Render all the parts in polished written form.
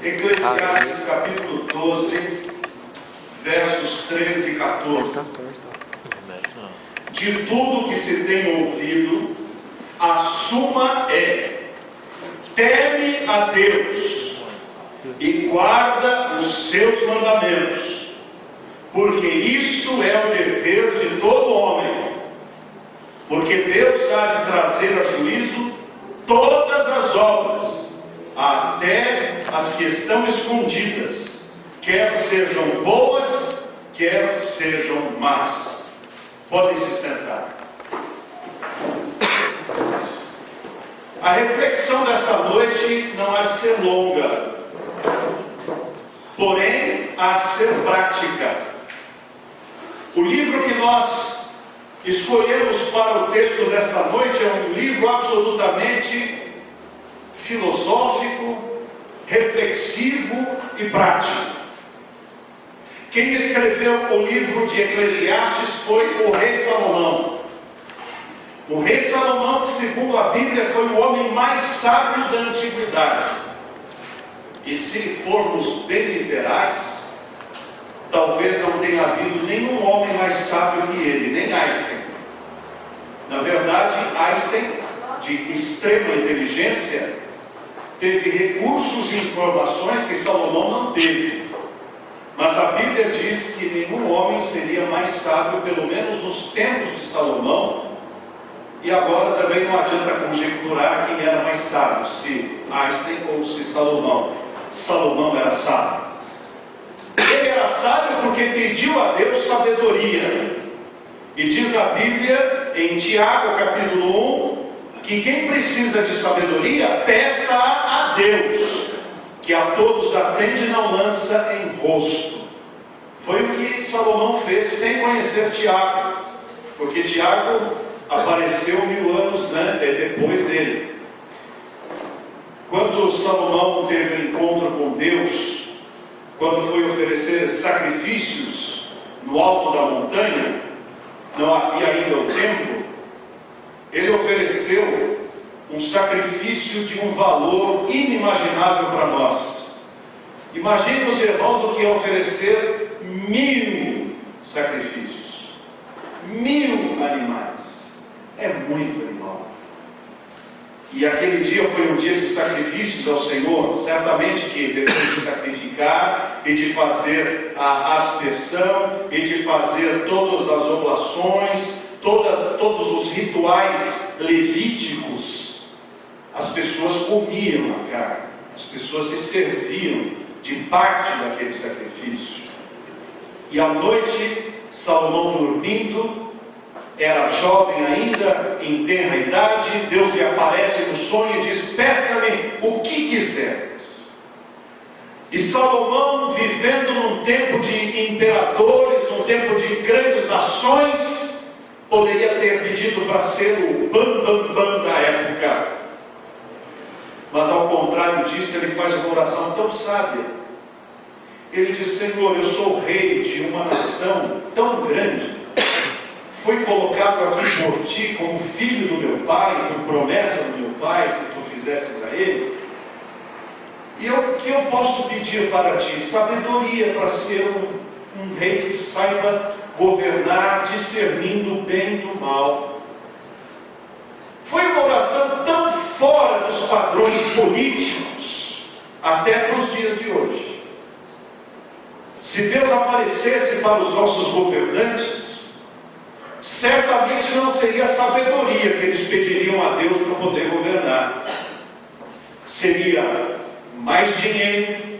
Eclesiastes capítulo 12, versos 13 e 14. De tudo que se tem ouvido, a suma é: teme a Deus e guarda os seus mandamentos, porque isso é o dever de todo homem. Porque Deus há de trazer a juízo todas as obras, até as que estão escondidas, quer sejam boas, quer sejam más. Podem se sentar. A reflexão desta noite não há de ser longa, porém há de ser prática. O livro que nós escolhemos para o texto desta noite é um livro absolutamente filosófico, reflexivo e prático. Quem escreveu o livro de Eclesiastes foi o rei Salomão. O rei Salomão, que segundo a Bíblia foi o homem mais sábio da antiguidade. E se formos bem literais, talvez não tenha havido nenhum homem mais sábio que ele, nem Einstein. Na verdade, Einstein, de extrema inteligência, teve recursos e informações que Salomão não teve. Mas a Bíblia diz que nenhum homem seria mais sábio, pelo menos nos tempos de Salomão. E agora também não adianta conjecturar quem era mais sábio, se Einstein ou se Salomão. Salomão era sábio. Ele era sábio porque pediu a Deus sabedoria. E diz a Bíblia, em Tiago capítulo 1, que quem precisa de sabedoria, peça a Deus, que a todos atende e não lança em rosto. Foi o que Salomão fez sem conhecer Tiago, porque Tiago apareceu 1000 anos depois dele. Quando Salomão teve um encontro com Deus, quando foi oferecer sacrifícios no alto da montanha, não havia ainda o templo, ele ofereceu um sacrifício de um valor inimaginável para nós. Imagine os irmãos o que é oferecer 1000 sacrifícios, 1000 animais. É muito animal. E aquele dia foi um dia de sacrifícios ao Senhor. Certamente que depois de sacrificar e de fazer a aspersão e de fazer todas as oblações, todos os rituais levíticos, as pessoas comiam a carne, as pessoas se serviam de parte daquele sacrifício. E à noite, Salomão dormindo, era jovem ainda, em tenra idade, Deus lhe aparece no sonho e diz: peça-me o que quiseres. E Salomão, vivendo num tempo de imperadores, num tempo de grandes nações, poderia ter pedido para ser o bam da época. Mas ao contrário disso, ele faz uma oração tão sábia. Ele diz: Senhor, eu sou rei de uma nação tão grande, fui colocado aqui por ti como filho do meu pai, por promessa do meu pai, que tu fizestes a ele. E o que eu posso pedir para ti? Sabedoria para ser um rei que saiba governar, discernindo o bem do mal. Foi uma oração tão fora dos padrões políticos, até para os dias de hoje. Se Deus aparecesse para os nossos governantes, certamente não seria sabedoria que eles pediriam a Deus para poder governar. Seria mais dinheiro,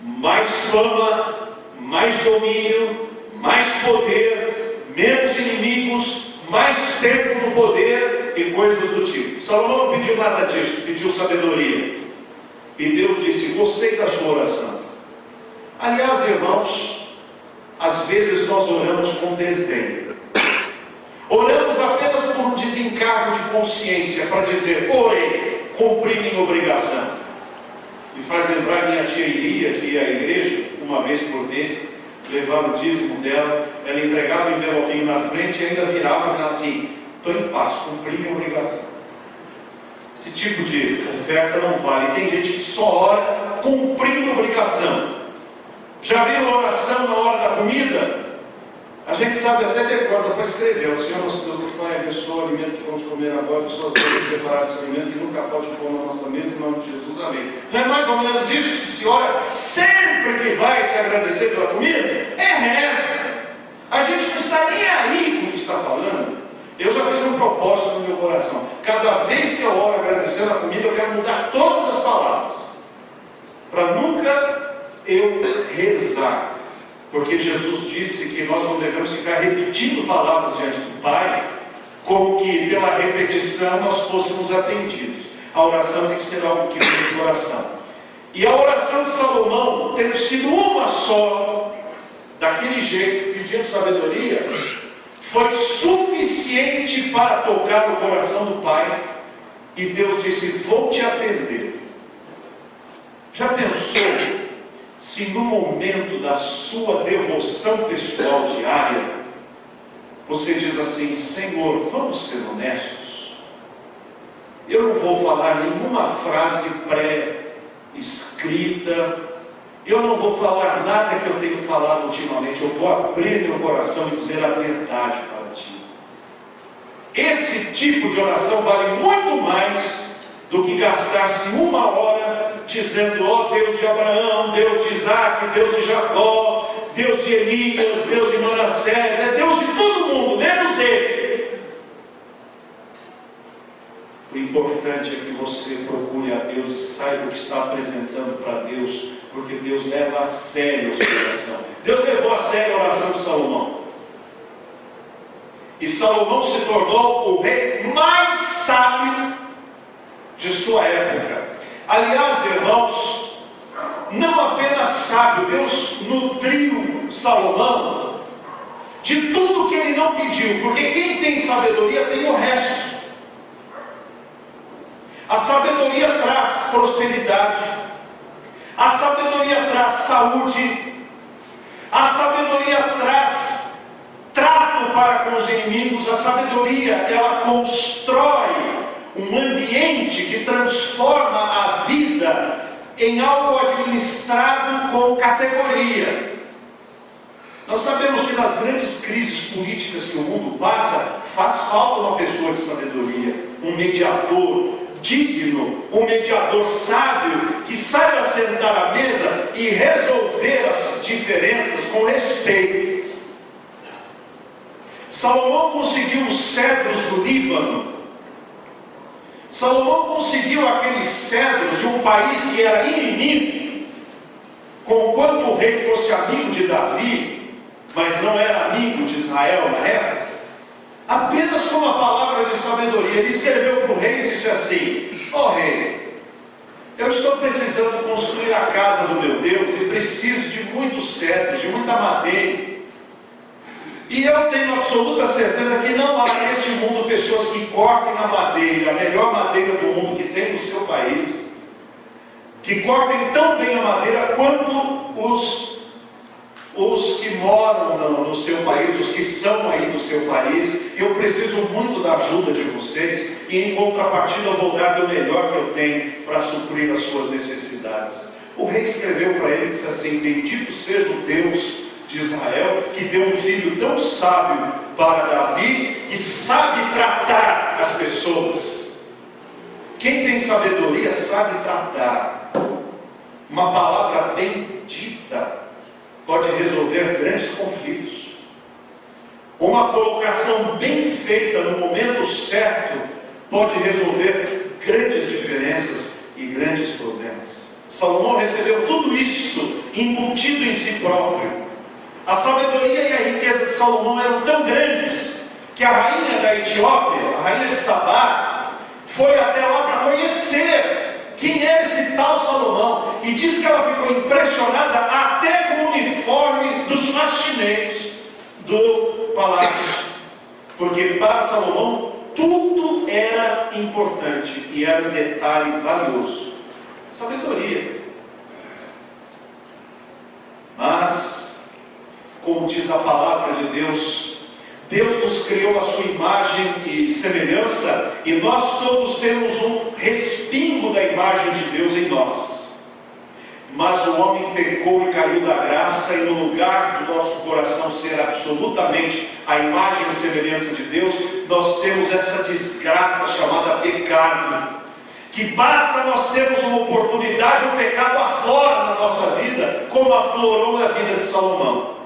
mais fama, mais domínio, mais poder, menos inimigos, mais tempo no poder e coisas do tipo. Salomão não pediu nada disso, pediu sabedoria. E Deus disse: gostei da sua oração. Aliás, irmãos, às vezes nós oramos com desdém. Oramos apenas por um desencargo de consciência, para dizer: orei, cumpri minha obrigação. Me faz lembrar minha tia Iria, que ia à igreja uma vez por mês, levava o dízimo dela, ela entregava o envelopinho na frente e ainda virava assim: estou em paz, cumpri minha obrigação. Esse tipo de oferta não vale. Tem gente que só ora cumprindo obrigação. Já viu a oração na hora da comida? A gente sabe até decora para escrever: o Senhor nosso Deus, Pai, abençoa o alimento que vamos comer agora, abençoa os preparar esse alimento, que nunca falte pão na nossa mesa, em nome de Jesus, amém. Não é mais ou menos isso que se ora sempre que vai se agradecer pela comida? É reza. A gente não está nem aí com o que está falando. Eu já fiz um propósito no meu coração: cada vez que eu oro agradecendo a comida, eu quero mudar todas as palavras, para nunca eu rezar. Porque Jesus disse que nós não devemos ficar repetindo palavras diante do Pai, como que pela repetição nós fôssemos atendidos. A oração tem que ser algo que vem do coração. E a oração de Salomão, tendo sido uma só, daquele jeito, pedindo sabedoria, foi suficiente para tocar o coração do Pai. E Deus disse: vou te atender. Já pensou se no momento da sua devoção pessoal diária, você diz assim: Senhor, vamos ser honestos, eu não vou falar nenhuma frase pré-escrita, eu não vou falar nada que eu tenho falado ultimamente, eu vou abrir meu coração e dizer a verdade para ti. Esse tipo de oração vale muito mais do que gastar-se uma hora dizendo: ó Deus de Abraão, Deus de Isaac, Deus de Jacó, Deus de Elias, Deus de Manassés, é Deus de todo mundo, menos dele. O importante é que você procure a Deus e saiba o que está apresentando para Deus, porque Deus leva a sério a sua oração. Deus levou a sério a oração de Salomão. E Salomão se tornou o rei mais sábio de sua época. Aliás, irmãos, não apenas sábio, Deus nutriu Salomão de tudo que ele não pediu, porque quem tem sabedoria tem o resto. A sabedoria traz prosperidade, a sabedoria traz saúde, a sabedoria traz trato para com os inimigos, a sabedoria, ela constrói um ambiente que transforma a vida em algo administrado com categoria. Nós sabemos que nas grandes crises políticas que o mundo passa, faz falta uma pessoa de sabedoria, um mediador digno, um mediador sábio, que saiba sentar à mesa e resolver as diferenças com respeito. Salomão conseguiu os cedros do Líbano. Salomão conseguiu aqueles cedros de um país que era inimigo, conquanto o rei fosse amigo de Davi, mas não era amigo de Israel na época, apenas com uma palavra de sabedoria. Ele escreveu para o rei e disse assim: ó rei, eu estou precisando construir a casa do meu Deus e preciso de muitos cedros, de muita madeira. E eu tenho absoluta certeza que não há neste mundo pessoas que cortem a madeira, a melhor madeira do mundo que tem no seu país, que cortem tão bem a madeira quanto os que moram no seu país, os que são aí do seu país. Eu preciso muito da ajuda de vocês, e em contrapartida eu vou dar do melhor que eu tenho para suprir as suas necessidades. O rei escreveu para ele e disse assim: bendito seja o Deus de Israel, que deu um filho tão sábio para Davi, que sabe tratar as pessoas. Quem tem sabedoria sabe tratar. Uma palavra bem dita pode resolver grandes conflitos. Uma colocação bem feita no momento certo pode resolver grandes diferenças e grandes problemas. Salomão recebeu tudo isso embutido em si próprio. A sabedoria e a riqueza de Salomão eram tão grandes que a rainha da Etiópia, a rainha de Sabá, foi até lá para conhecer quem era esse tal Salomão, e diz que ela ficou impressionada até com o uniforme dos faxineiros do palácio, porque para Salomão tudo era importante e era um detalhe valioso. Sabedoria. Mas, como diz a palavra de Deus, Deus nos criou a sua imagem e semelhança, e nós todos temos um respingo da imagem de Deus em nós. Mas o homem pecou e caiu da graça, e no lugar do nosso coração ser absolutamente a imagem e semelhança de Deus, nós temos essa desgraça chamada pecado, que basta nós termos uma oportunidade, o pecado aflora na nossa vida, como aflorou na vida de Salomão.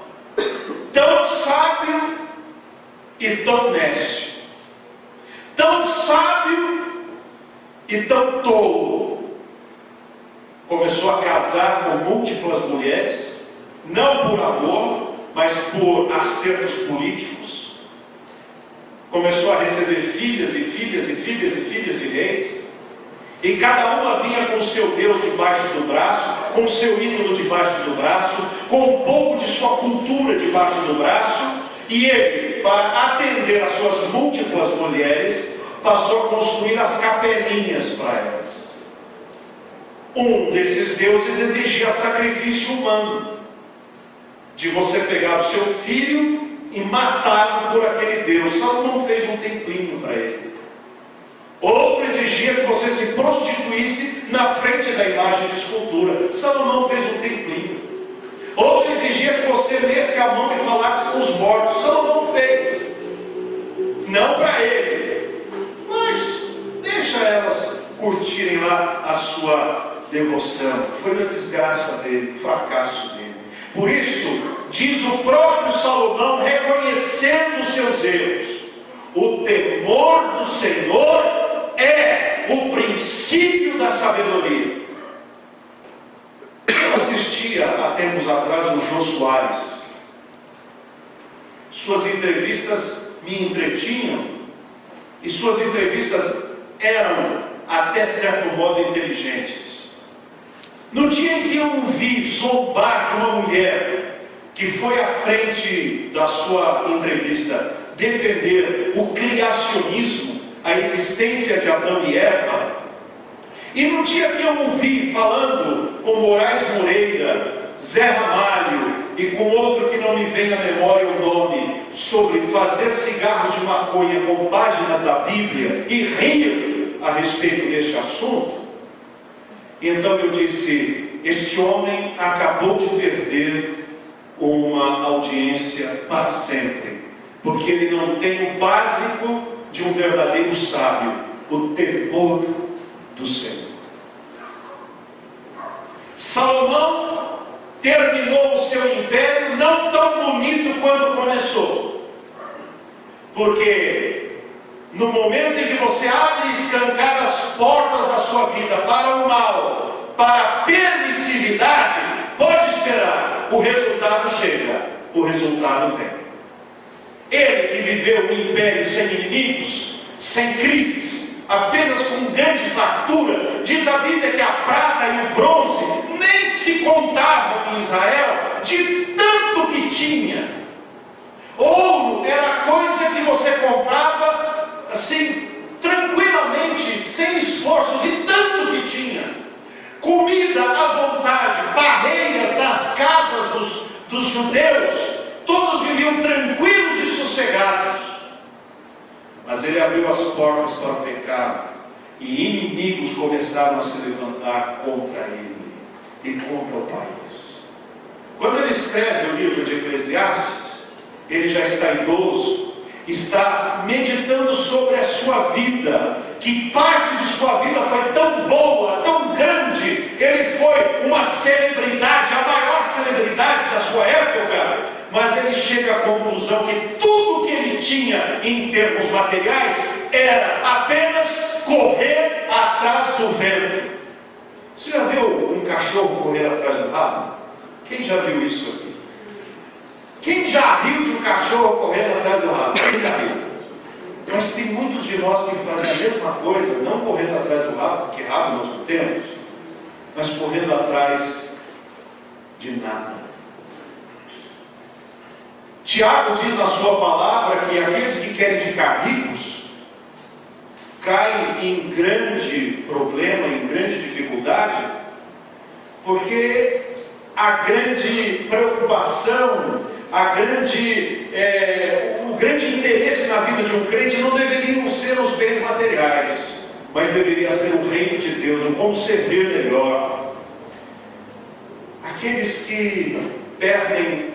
Tão sábio e tão nécio, tão sábio e tão tolo. Começou a casar com múltiplas mulheres, não por amor, mas por acertos políticos. Começou a receber filhas e filhas e filhas e filhas de reis, e cada uma vinha com o seu Deus debaixo do braço, com o seu ídolo debaixo do braço, com um pouco de sua cultura debaixo do braço, e ele, para atender às suas múltiplas mulheres, passou a construir as capelinhas para elas. Um desses deuses exigia sacrifício humano, de você pegar o seu filho e matá-lo por aquele Deus. Salomão fez um templinho para ele. Outro exigia que você se prostituísse na frente da imagem de escultura. Salomão fez um templinho. Outro exigia que você lesse a mão e falasse com os mortos. Salomão fez. Não para ele, mas deixa elas curtirem lá a sua devoção. Foi uma desgraça dele, fracasso dele. Por isso, diz o próprio Salomão, reconhecendo os seus erros: o temor do Senhor é o princípio da sabedoria. Eu assistia há tempos atrás o Jô Soares. Suas entrevistas me entretinham, e suas entrevistas eram até certo modo inteligentes. No dia em que eu o vi zombar de uma mulher que foi à frente da sua entrevista defender o criacionismo, a existência de Adão e Eva, e no dia que eu o vi falando com Moraes Moreira, Zé Ramalho e com outro que não me vem à memória o nome, sobre fazer cigarros de maconha com páginas da Bíblia e rir a respeito deste assunto, então eu disse: este homem acabou de perder uma audiência para sempre, porque ele não tem o básico de um verdadeiro sábio, o temor do Senhor. Salomão terminou o seu império não tão bonito quanto começou, porque no momento em que você abre e escancar as portas da sua vida para o mal, para a permissividade, pode esperar, o resultado chega, o resultado vem. Ele que viveu um império sem inimigos, sem crises, apenas com grande fartura, diz a Bíblia que a prata e o bronze nem se contavam em Israel, de tanto que tinha. Ouro era coisa que você comprava assim, tranquilamente, sem esforço, de tanto que tinha. Comida à vontade, barreiras nas casas dos judeus, todos viviam tranquilos e sossegados. Mas ele abriu as portas para o pecado, e inimigos começaram a se levantar contra ele e contra o país. Quando ele escreve o livro de Eclesiastes, ele já está idoso, está meditando sobre a sua vida, que parte de sua vida foi tão boa, tão grande. Ele foi uma celebridade, a maior celebridade da sua época, mas ele chega à conclusão que tudo que ele tinha em termos materiais era apenas correr atrás do vento. Você já viu um cachorro correr atrás do rabo? Quem já viu isso aqui? Quem já riu de um cachorro correndo atrás do rabo? Quem já riu? Mas tem muitos de nós que fazem a mesma coisa, não correndo atrás do rabo, porque rabo nós não temos, mas correndo atrás de nada. Tiago diz na sua palavra que aqueles que querem ficar ricos caem em grande problema, em grande dificuldade, porque a grande preocupação, o grande interesse na vida de um crente não deveriam ser os bens materiais, mas deveria ser o reino de Deus, o como servir melhor. Aqueles que perdem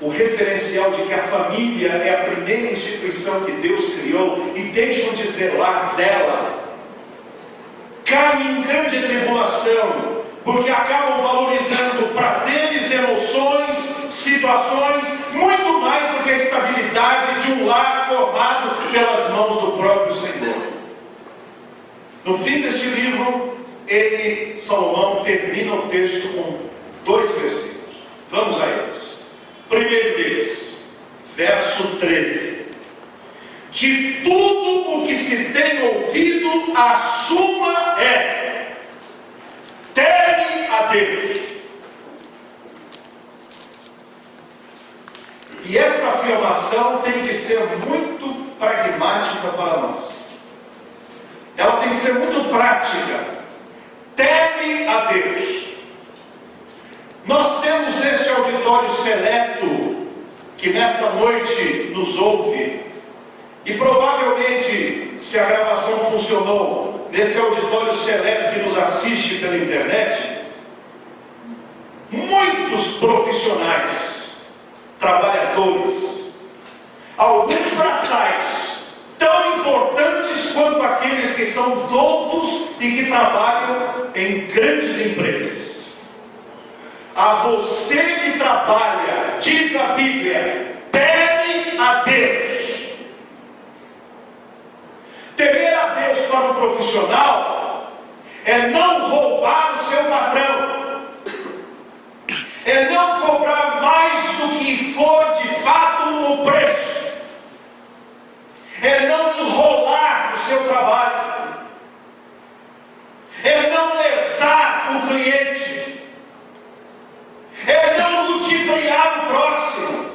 o referencial de que a família é a primeira instituição que Deus criou e deixam de zelar dela, caem em grande tribulação, porque acabam valorizando prazeres, emoções, situações, muito mais do que a estabilidade de um lar formado pelas mãos do próprio Senhor. No fim deste livro, Salomão, termina o texto com 2 versículos. Vamos a eles. Primeiro deles, verso 13. De tudo o que se tem ouvido, a suma é: teme a Deus. E esta afirmação tem que ser muito pragmática para nós. Ela tem que ser muito prática. Teme a Deus. Nós temos neste auditório seleto, que nesta noite nos ouve, e provavelmente, se a gravação funcionou, nesse auditório seleto que nos assiste pela internet, muitos profissionais, trabalhadores, alguns braçais, tão importantes quanto aqueles que são donos e que trabalham em grandes empresas. A você que trabalha, diz a Bíblia, teme a Deus. Temer a Deus para o profissional é não roubar o seu patrão, é não cobrar mais do que for de fato o preço, é não enrolar o seu trabalho, é não lesar o cliente, é não ludibriar o próximo,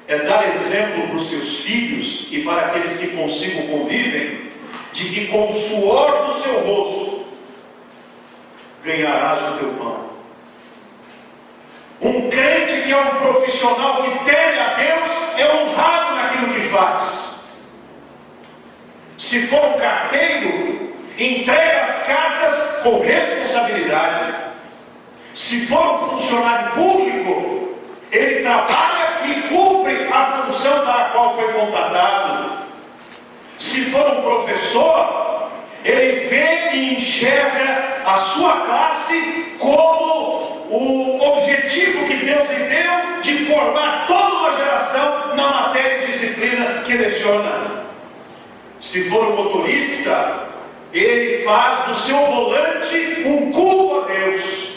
é dar exemplo para os seus filhos e para aqueles que consigo convivem, de que com o suor do seu rosto ganharás o teu pão. Um crente que é um profissional que teme a Deus é honrado naquilo que faz. Se for um carteiro, entrega as cartas com responsabilidade. Se for um funcionário público, ele trabalha e cumpre a função para a qual foi contratado. Se for um professor, ele vê e enxerga a sua classe como o objetivo que Deus lhe deu de formar toda uma geração na matéria e disciplina que leciona. Se for um motorista, ele faz do seu volante um culto a Deus.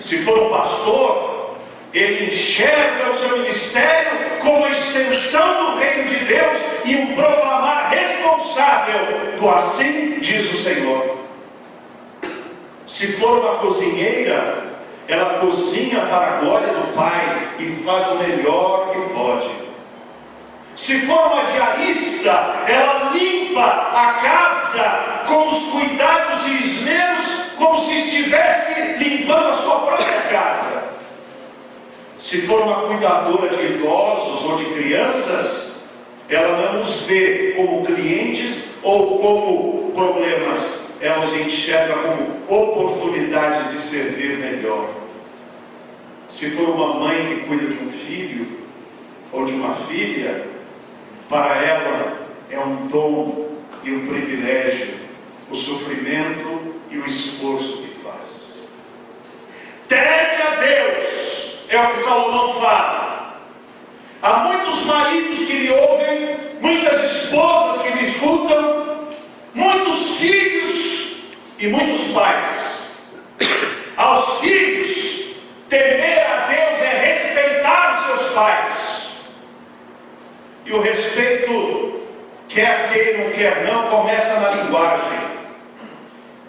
Se for um pastor, ele enxerga o seu ministério como a extensão do reino de Deus e um proclamar responsável do assim diz o Senhor. Se for uma cozinheira, ela cozinha para a glória do Pai e faz o melhor que pode. Se for uma diarista, ela limpa a casa com os cuidados e esmeros como se estivesse limpando a sua própria casa. Se for uma cuidadora de idosos ou de crianças, ela não os vê como clientes ou como problemas, ela os enxerga como oportunidades de servir melhor. Se for uma mãe que cuida de um filho ou de uma filha, para ela é um dom e um privilégio o sofrimento e o esforço que faz. Teme a Deus, é o que Salomão fala. Há muitos maridos que lhe ouvem, muitas esposas que lhe escutam, muitos filhos e muitos pais. Aos filhos, temer a Deus é respeitar os seus pais. E o respeito, quer queiram, quer não, começa na linguagem.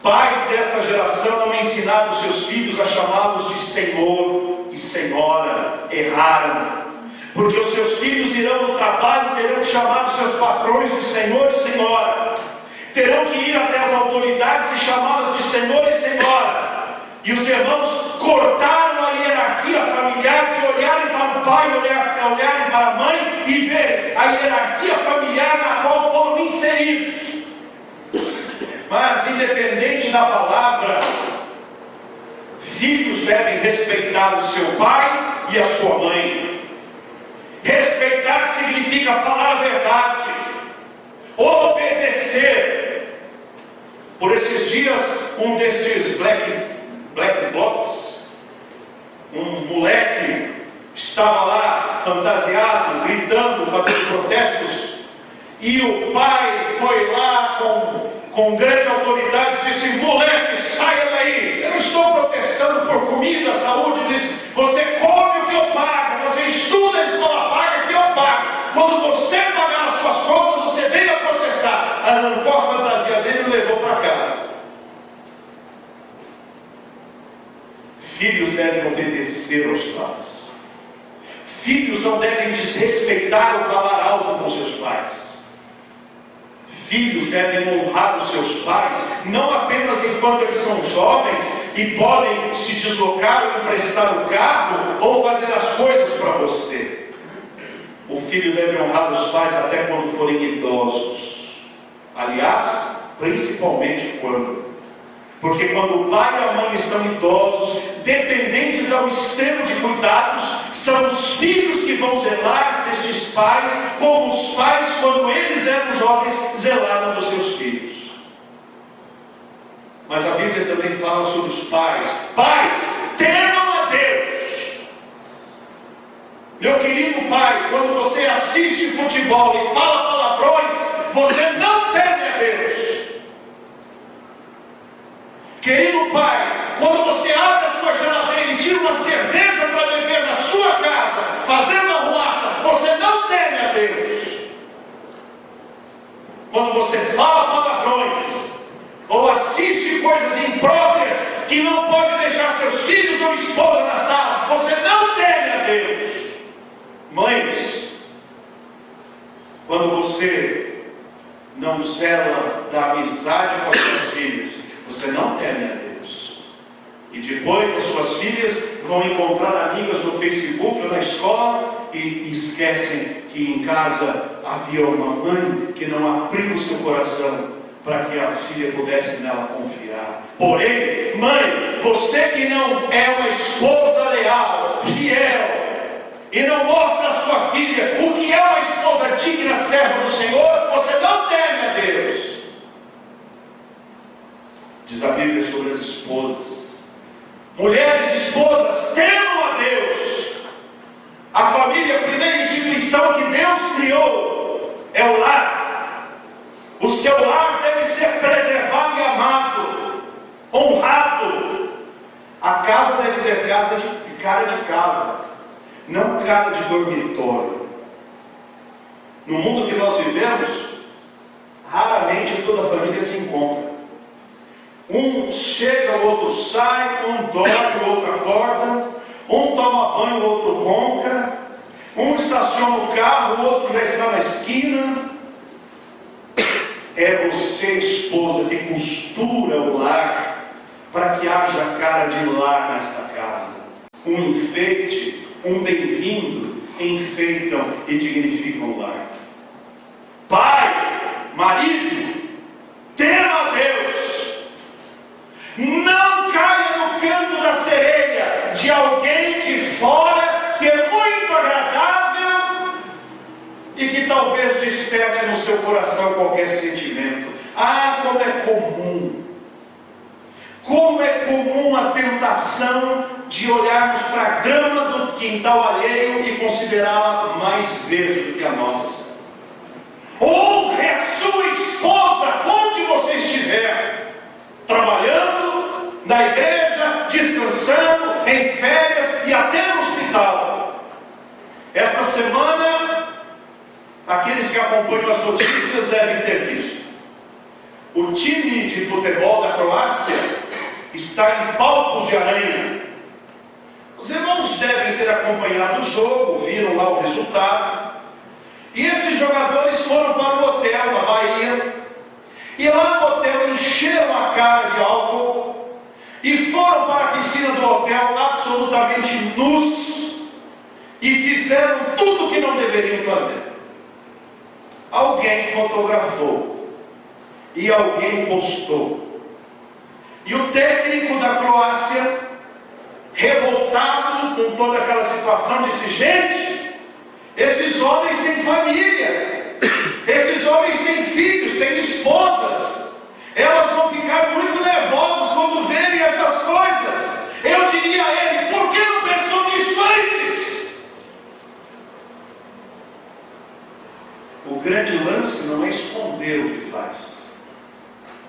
Pais desta geração não ensinaram os seus filhos a chamá-los de Senhor e Senhora. Erraram. Porque os seus filhos irão no trabalho e terão que chamar os seus patrões de Senhor e Senhora. Terão que ir até as autoridades e chamá-las de Senhor e Senhora. E os irmãos cortaram a hierarquia familiar de olharem para o pai, olharem para a mãe e ver a hierarquia familiar na qual foram inseridos. Mas, independente da palavra, filhos devem respeitar o seu pai e a sua mãe. Respeitar significa falar a verdade, obedecer. Por esses dias, um destes black blocs, um moleque estava lá fantasiado, gritando, fazendo protestos, e o pai foi lá com grande autoridade e disse: moleque, saia daí, eu estou protestando por comida, saúde. Disse: você come o que eu pago, você estuda a escola paga que eu pago, quando você pagar as suas contas, você vem a protestar. Arrancou a fantasia dele e o levou para casa. Filhos devem obedecer aos pais. Filhos não devem desrespeitar ou falar alto com seus pais. Filhos devem honrar os seus pais, não apenas enquanto eles são jovens e podem se deslocar ou emprestar o carro ou fazer as coisas para você. O filho deve honrar os pais até quando forem idosos. Aliás, principalmente quando. Porque quando o pai e a mãe estão idosos, dependentes ao extremo de cuidados, são os filhos que vão zelar destes pais, como os pais, quando eles eram jovens, zelaram dos seus filhos. Mas a Bíblia também fala sobre os pais. Pais, temam a Deus. Meu querido pai, quando você assiste futebol e fala palavrões, você não teme a Deus. Querido pai, quando você abre a sua geladeira e tira uma cerveja para beber na sua casa, fazendo arruaça, você não teme a Deus. Quando você fala palavrões, ou assiste coisas impróprias, que não pode deixar seus filhos ou esposa na sala, você não teme a Deus. Mães, quando você não zela da amizade com as suas filhas, você não teme a Deus. E depois as suas filhas vão encontrar amigas no Facebook ou na escola e esquecem que em casa havia uma mãe que não abriu o seu coração para que a filha pudesse nela confiar. Porém, mãe, você que não é uma esposa leal, fiel, e não mostra à sua filha o que é uma esposa digna, serva do Senhor, você não teme a Deus. Diz a Bíblia sobre as esposas: mulheres esposas, temam a Deus. A família, a primeira instituição que Deus criou, é o lar. O seu lar deve ser preservado e amado, honrado. A casa deve ter cara de casa, não cara de dormitório. No mundo que nós vivemos, raramente toda a família se encontra. Um chega, o outro sai, um dorme, o outro acorda, um toma banho, o outro ronca, um estaciona o carro, o outro já está na esquina. É você, esposa, que costura o lar para que haja cara de lar nesta casa. Um enfeite, um bem-vindo, enfeitam e dignificam o lar. Pai, marido, tema a Deus. Não caia no canto da sereia de alguém de fora que é muito agradável e que talvez desperte no seu coração qualquer sentimento. Ah, como é comum! Como é comum a tentação de olharmos para a grama do quintal alheio e considerá-la mais verde do que a nossa. Honre a sua esposa onde você estiver, trabalhando, na igreja, descansando, em férias e até no hospital. Esta semana, aqueles que acompanham as notícias devem ter visto. O time de futebol da Croácia está em palpos de aranha. Os irmãos devem ter acompanhado o jogo, viram lá o resultado. E esses jogadores foram para o hotel na Bahia. E lá no hotel encheram a cara de álcool, e foram para a piscina do hotel absolutamente nus e fizeram tudo o que não deveriam fazer. Alguém fotografou e alguém postou. E o técnico da Croácia, revoltado com toda aquela situação, disse: gente, esses homens têm família, esses homens têm filhos, têm esposas, elas vão ficar muito nervosas quando verem essas coisas. Eu diria a ele: por que não pensou nisso antes? O grande lance não é esconder o que faz,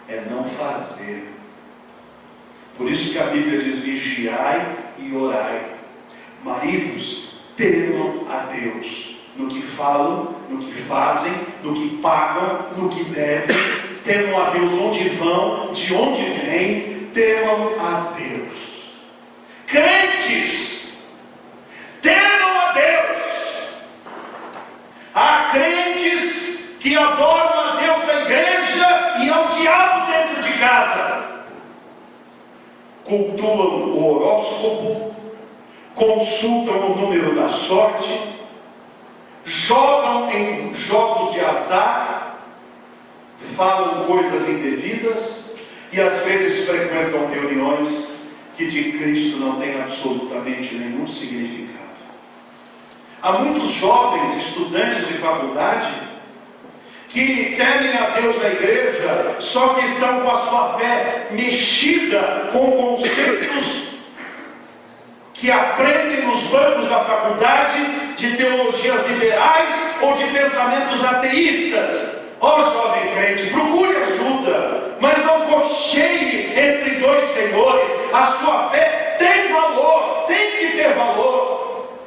é não fazer. Por isso que a Bíblia diz: vigiai e orai. Maridos, temam a Deus no que falam, no que fazem, no que pagam, no que devem. Temam a Deus onde vão, de onde vêm. Temam a Deus. Crentes, temam a Deus. Há crentes que adoram a Deus na igreja e ao diabo dentro de casa. Cultuam o horóscopo, consultam o número da sorte, jogam em jogos de azar, falam coisas indevidas e às vezes frequentam reuniões que de Cristo não têm absolutamente nenhum significado. Há muitos jovens estudantes de faculdade que temem a Deus na igreja, só que estão com a sua fé mexida com conceitos que aprendem nos bancos da faculdade, de teologias liberais ou de pensamentos ateístas. Ó jovem crente, procure ajuda, mas não cocheie entre dois senhores. A sua fé tem valor, tem que ter valor,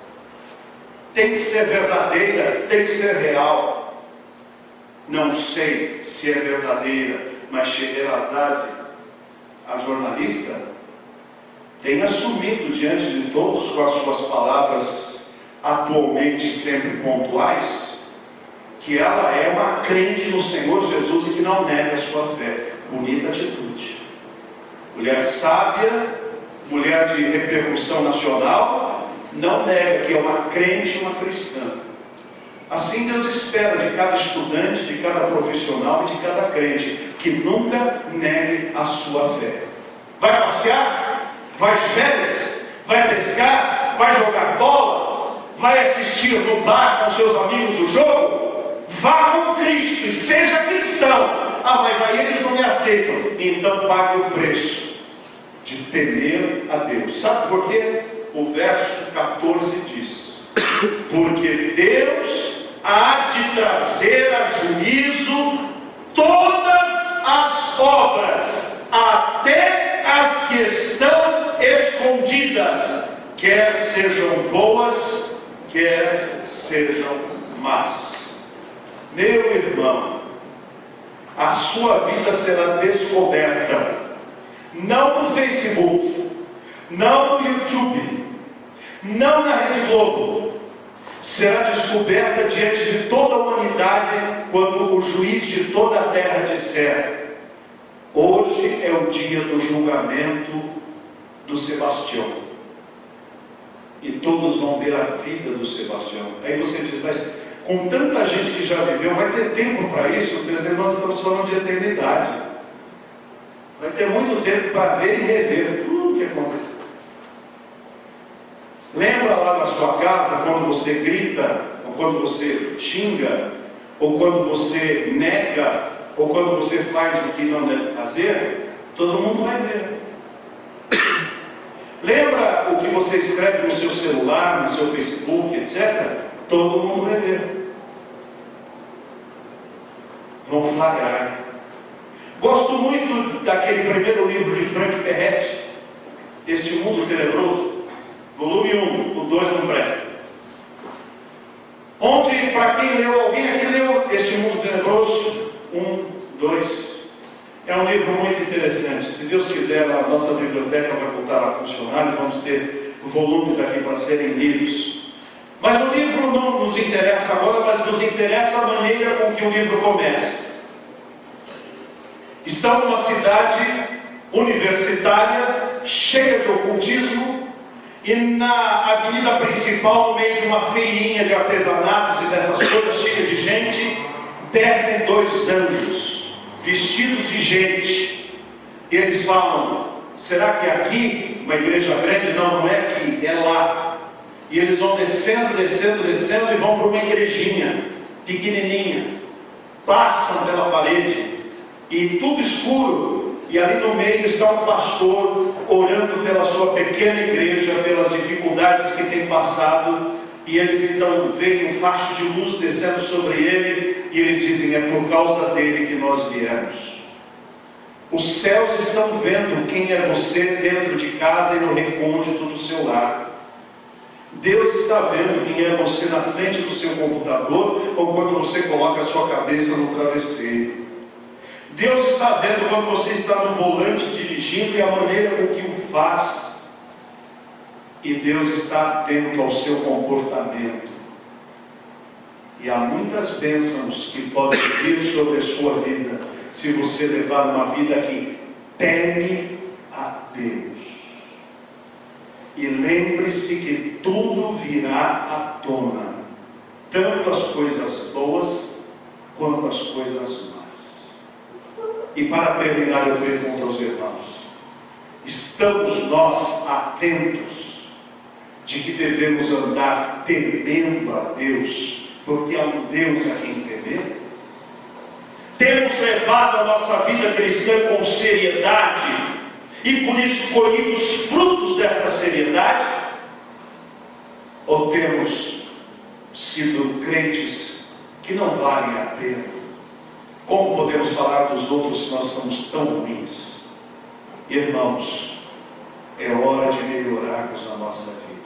tem que ser verdadeira, tem que ser real. Não sei se é verdadeira, mas Scheherazade, a jornalista, tem assumido diante de todos, com as suas palavras atualmente sempre pontuais, que ela é uma crente no Senhor Jesus e que não nega a sua fé. Bonita atitude. Mulher sábia, mulher de repercussão nacional, não nega que é uma crente, uma cristã. Assim Deus espera de cada estudante, de cada profissional e de cada crente, que nunca negue a sua fé. Vai passear? Vai de férias? Vai pescar? Vai jogar bola? Vai assistir no bar com seus amigos o jogo? Vá com Cristo e seja cristão. Ah, mas aí eles não me aceitam. Então pague o preço de temer a Deus. Sabe por quê? O verso 14 diz: porque Deus há de trazer a juízo todas as obras, até as que estão escondidas, quer sejam boas, quer sejam más. Meu irmão, a sua vida será descoberta, não no Facebook, não no YouTube, não na Rede Globo. Será descoberta diante de toda a humanidade quando o juiz de toda a terra disser: hoje é o dia do julgamento do Sebastião. E todos vão ver a vida do Sebastião. Aí você diz: mas com tanta gente que já viveu, vai ter tempo para isso? Quer dizer, nós estamos falando de eternidade. Vai ter muito tempo para ver e rever tudo o que aconteceu. Lembra lá na sua casa, quando você grita, ou quando você xinga, ou quando você nega, ou quando você faz o que não deve fazer? Todo mundo vai ver. Lembra o que você escreve no seu celular, no seu Facebook, etc.? Todo mundo vai ver. Vão flagrar. Gosto muito daquele primeiro livro de Frank Perret, Este Mundo Tenebroso, volume 1, o 2 não presta. Onde, para quem leu, alguém aqui leu Este Mundo Tenebroso? 1, 2. É um livro muito interessante. Se Deus quiser, a nossa biblioteca vai voltar a funcionar e vamos ter volumes aqui para serem lidos. Mas o livro não nos interessa agora, mas nos interessa a maneira com que o livro começa. Estão numa cidade universitária, cheia de ocultismo, e na avenida principal, no meio de uma feirinha de artesanatos e dessas coisas, cheia de gente, descem dois anjos, vestidos de gente, e eles falam: será que é aqui uma igreja grande? Não, não é aqui, é lá. E eles vão descendo, descendo, descendo, e vão para uma igrejinha pequenininha, passam pela parede, e tudo escuro, e ali no meio está um pastor orando pela sua pequena igreja, pelas dificuldades que tem passado, e eles então veem um facho de luz descendo sobre ele, e eles dizem: é por causa dele que nós viemos. Os céus estão vendo quem é você dentro de casa e no recôndito do seu lar. Deus está vendo quem é você na frente do seu computador, ou quando você coloca a sua cabeça no travesseiro. Deus está vendo quando você está no volante dirigindo e a maneira com que o faz. E Deus está atento ao seu comportamento. E há muitas bênçãos que podem vir sobre a sua vida, se você levar uma vida que teme a Deus. E lembre-se que tudo virá à tona, tanto as coisas boas quanto as coisas más. E para terminar, eu pergunto aos irmãos: estamos nós atentos de que devemos andar temendo a Deus, porque há um Deus a quem temer? Temos levado a nossa vida cristã com seriedade e por isso colhido os frutos desta seriedade? Ou temos sido crentes que não valem a pena? Como podemos falar dos outros se nós somos tão ruins? Irmãos, é hora de melhorarmos a nossa vida.